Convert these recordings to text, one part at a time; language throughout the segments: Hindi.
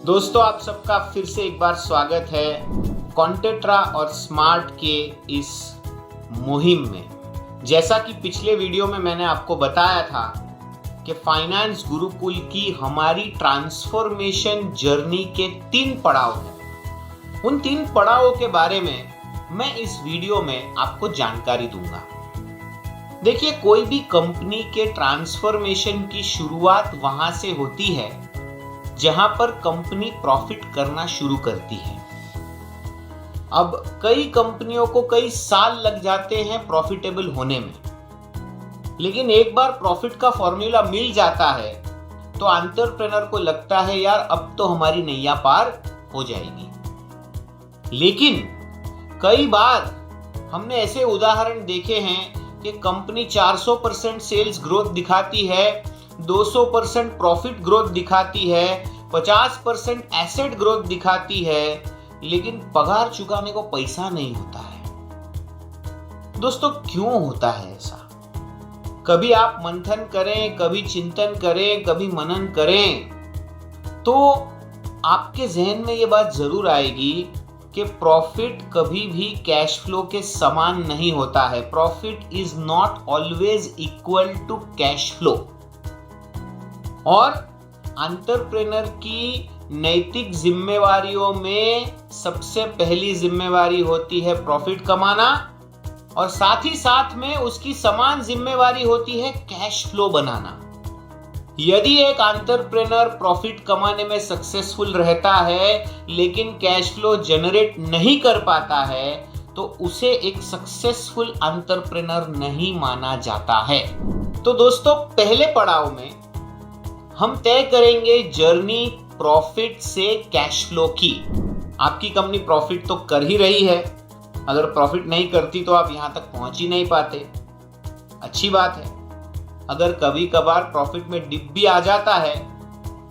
दोस्तों, आप सबका फिर से एक बार स्वागत है कॉन्टेट्रा और स्मार्ट के इस मुहिम में। जैसा कि पिछले वीडियो में मैंने आपको बताया था कि फाइनेंस गुरुकुल की हमारी ट्रांसफॉर्मेशन जर्नी के 3 पड़ाव हैं। उन 3 पड़ावों के बारे में मैं इस वीडियो में आपको जानकारी दूंगा। देखिए, कोई भी कंपनी के ट्रांसफॉर्मेशन की शुरुआत वहां से होती है जहां पर कंपनी प्रॉफिट करना शुरू करती है। अब कई कंपनियों को कई साल लग जाते हैं प्रॉफिटेबल होने में, लेकिन एक बार प्रॉफिट का फॉर्मूला मिल जाता है तो एंटरप्रेन्योर को लगता है यार अब तो हमारी नैया पार हो जाएगी। लेकिन कई बार हमने ऐसे उदाहरण देखे हैं कि कंपनी 400% सेल्स ग्रोथ दिखाती है, 200% प्रॉफिट ग्रोथ दिखाती है, 50% एसेट ग्रोथ दिखाती है, लेकिन पगार चुकाने को पैसा नहीं होता है। दोस्तों, क्यों होता है ऐसा? कभी आप मंथन करें, कभी चिंतन करें, कभी मनन करें तो आपके जहन में ये बात जरूर आएगी कि प्रॉफिट कभी भी कैश फ्लो के समान नहीं होता है। Profit is not always equal to cash flow. और एंटरप्रेन्योर की नैतिक जिम्मेवारियों में सबसे पहली जिम्मेवारी होती है प्रॉफिट कमाना, और साथ ही साथ में उसकी समान जिम्मेवारी होती है कैश फ्लो बनाना। यदि एक एंटरप्रेन्योर प्रॉफिट कमाने में सक्सेसफुल रहता है लेकिन कैश फ्लो जनरेट नहीं कर पाता है तो उसे एक सक्सेसफुल एंटरप्रेन्योर नहीं माना जाता है। तो दोस्तों, पहले पड़ाव में हम तय करेंगे जर्नी प्रॉफिट से कैश फ्लो की। आपकी कंपनी प्रॉफिट तो कर ही रही है, अगर प्रॉफिट नहीं करती तो आप यहां तक पहुंच ही नहीं पाते। अच्छी बात है। अगर कभी कभार प्रॉफिट में डिप भी आ जाता है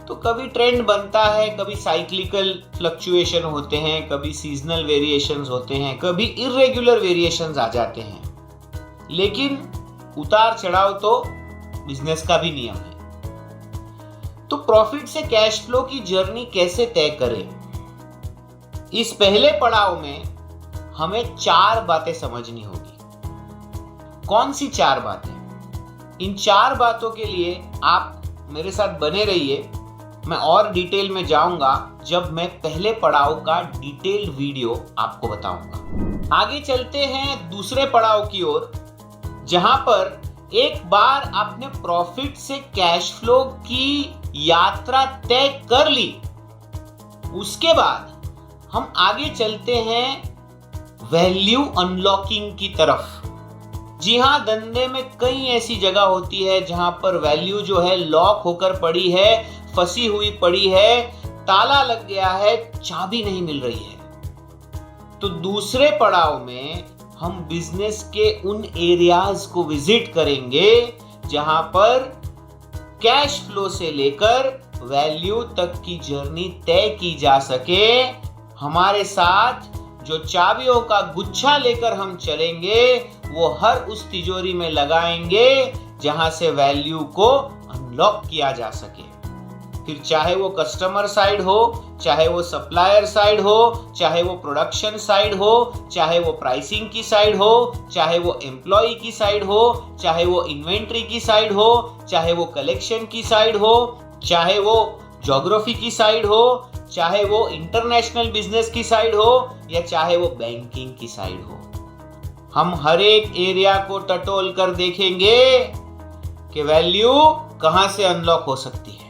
तो कभी ट्रेंड बनता है, कभी साइक्लिकल फ्लक्चुएशन होते हैं, कभी सीजनल वेरिएशंस होते हैं, कभी इर्रेगुलर वेरिएशंस आ जाते हैं, लेकिन उतार चढ़ाव तो बिजनेस का भी नियम है। तो प्रॉफिट से कैश फ्लो की जर्नी कैसे तय करें? इस पहले पड़ाव में हमें 4 बातें समझनी होगी। कौन सी 4 बातें? इन 4 बातों के लिए आप मेरे साथ बने रहिए। मैं और डिटेल में जाऊंगा जब मैं पहले पड़ाव का डिटेल वीडियो आपको बताऊंगा। आगे चलते हैं दूसरे पड़ाव की ओर, जहां पर एक बार आपने प्रॉफिट से कैश फ्लो की यात्रा तय कर ली, उसके बाद हम आगे चलते हैं वैल्यू अनलॉकिंग की तरफ। जी हाँ, धंधे में कई ऐसी जगह होती है जहां पर वैल्यू जो है लॉक होकर पड़ी है, फंसी हुई पड़ी है, ताला लग गया है, चाबी नहीं मिल रही है। तो दूसरे पड़ाव में हम बिजनेस के उन एरियाज को विजिट करेंगे जहां पर कैश फ्लो से लेकर वैल्यू तक की जर्नी तय की जा सके। हमारे साथ जो चाबियों का गुच्छा लेकर हम चलेंगे वो हर उस तिजोरी में लगाएंगे जहां से वैल्यू को अनलॉक किया जा सके। फिर चाहे वो कस्टमर साइड हो, चाहे वो सप्लायर साइड हो, चाहे वो प्रोडक्शन साइड हो, चाहे वो प्राइसिंग की साइड हो, चाहे वो एम्प्लॉय की साइड हो, चाहे वो इन्वेंट्री की साइड हो, चाहे वो कलेक्शन की साइड हो, चाहे वो ज्योग्राफी की साइड हो, चाहे वो इंटरनेशनल बिजनेस की साइड हो, या चाहे वो बैंकिंग की साइड हो। हम हर एक एरिया को टटोल कर देखेंगे कि वैल्यू कहां से अनलॉक हो सकती है।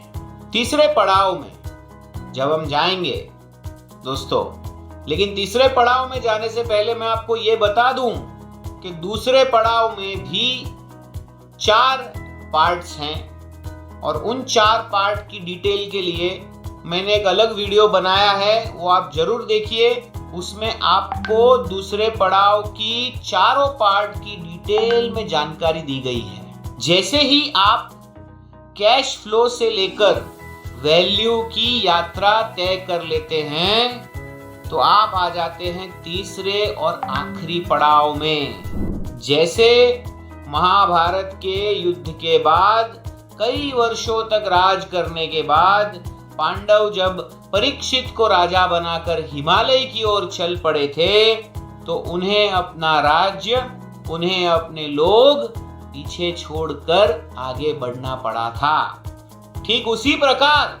तीसरे पड़ाव में जब हम जाएंगे दोस्तों, लेकिन तीसरे पड़ाव में जाने से पहले मैं आपको यह बता दूं कि दूसरे पड़ाव में भी 4 पार्ट्स हैं, और उन 4 पार्ट की डिटेल के लिए मैंने एक अलग वीडियो बनाया है, वो आप जरूर देखिए। उसमें आपको दूसरे पड़ाव की चारों पार्ट की डिटेल में जानकारी दी गई है। जैसे ही आप कैश फ्लो से लेकर वैल्यू की यात्रा तय कर लेते हैं तो आप आ जाते हैं तीसरे और आखिरी पड़ाव में। जैसे महाभारत के युद्ध के बाद कई वर्षों तक राज करने के बाद पांडव जब परीक्षित को राजा बनाकर हिमालय की ओर चल पड़े थे तो उन्हें अपना राज्य, उन्हें अपने लोग पीछे छोड़कर आगे बढ़ना पड़ा था। ठीक उसी प्रकार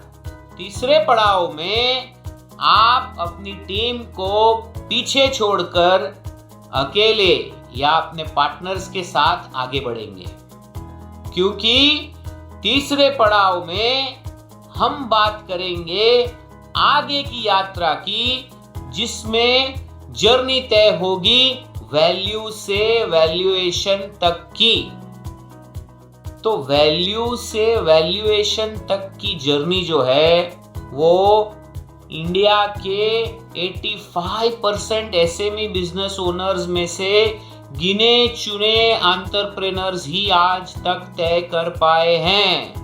तीसरे पड़ाव में आप अपनी टीम को पीछे छोड़कर अकेले या अपने पार्टनर्स के साथ आगे बढ़ेंगे, क्योंकि तीसरे पड़ाव में हम बात करेंगे आगे की यात्रा की, जिसमें जर्नी तय होगी वैल्यू से वैल्यूएशन तक की। तो वैल्यू से वैल्यूएशन तक की जर्नी जो है वो इंडिया के 85% एसएमई बिजनेस ओनर्स में से गिने चुने एंटरप्रेन्योर्स ही आज तक तय कर पाए हैं।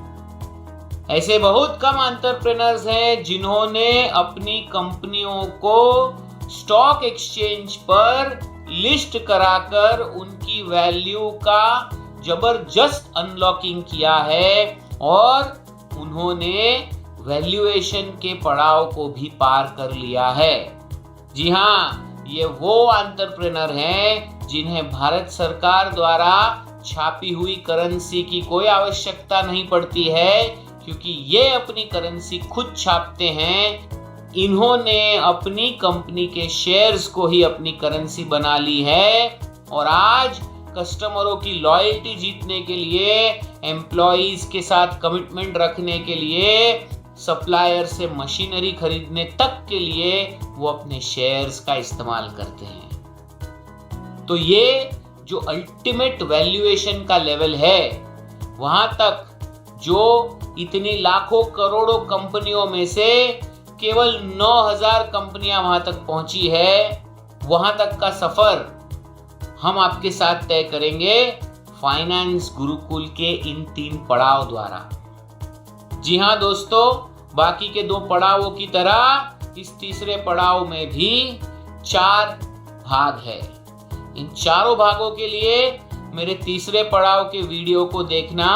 ऐसे बहुत कम एंटरप्रेन्योर्स हैं जिन्होंने अपनी कंपनियों को स्टॉक एक्सचेंज पर लिस्ट कराकर उनकी वैल्यू का जबरदस्त अनलॉकिंग किया है और उन्होंने वैल्यूएशन के पड़ाव को भी पार कर लिया है। जी हाँ, ये वो एंटरप्रेन्योर हैं जिन्हें भारत सरकार द्वारा छापी हुई करेंसी की कोई आवश्यकता नहीं पड़ती है, क्योंकि ये अपनी करेंसी खुद छापते हैं। इन्होंने अपनी कंपनी के शेयर्स को ही अपनी करेंसी बना ली है और आज कस्टमरों की लॉयल्टी जीतने के लिए, एम्प्लॉइज के साथ कमिटमेंट रखने के लिए, सप्लायर से मशीनरी खरीदने तक के लिए वो अपने शेयर्स का इस्तेमाल करते हैं। तो ये जो अल्टीमेट वैल्यूएशन का लेवल है, वहां तक जो इतनी लाखों करोड़ों कंपनियों में से केवल 9000 कंपनियां वहां तक पहुंची है, वहां तक का सफर हम आपके साथ तय करेंगे फाइनेंस गुरुकुल के इन 3 पड़ाव द्वारा। जी हाँ दोस्तों, बाकी के 2 पड़ावों की तरह इस तीसरे पड़ाव में भी 4 भाग है। इन चारों भागों के लिए मेरे तीसरे पड़ाव के वीडियो को देखना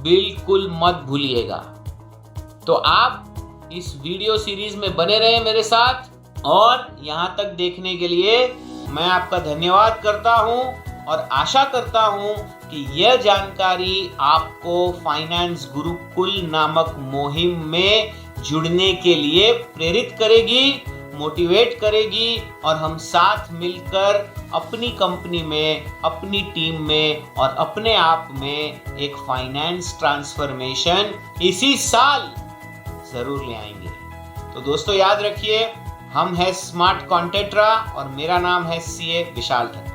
बिल्कुल मत भूलिएगा। तो आप इस वीडियो सीरीज में बने रहें मेरे साथ, और यहाँ तक देखने के लिए मैं आपका धन्यवाद करता हूँ और आशा करता हूँ कि यह जानकारी आपको फाइनेंस गुरुकुल नामक मुहिम में जुड़ने के लिए प्रेरित करेगी, मोटिवेट करेगी और हम साथ मिलकर अपनी कंपनी में, अपनी टीम में और अपने आप में एक फाइनेंस ट्रांसफॉर्मेशन इसी साल जरूर ले आएंगे। तो दोस्तों याद रखिए, हम हैं स्मार्ट कॉन्टेट्रा और मेरा नाम है सीए विशाल ठक्कर।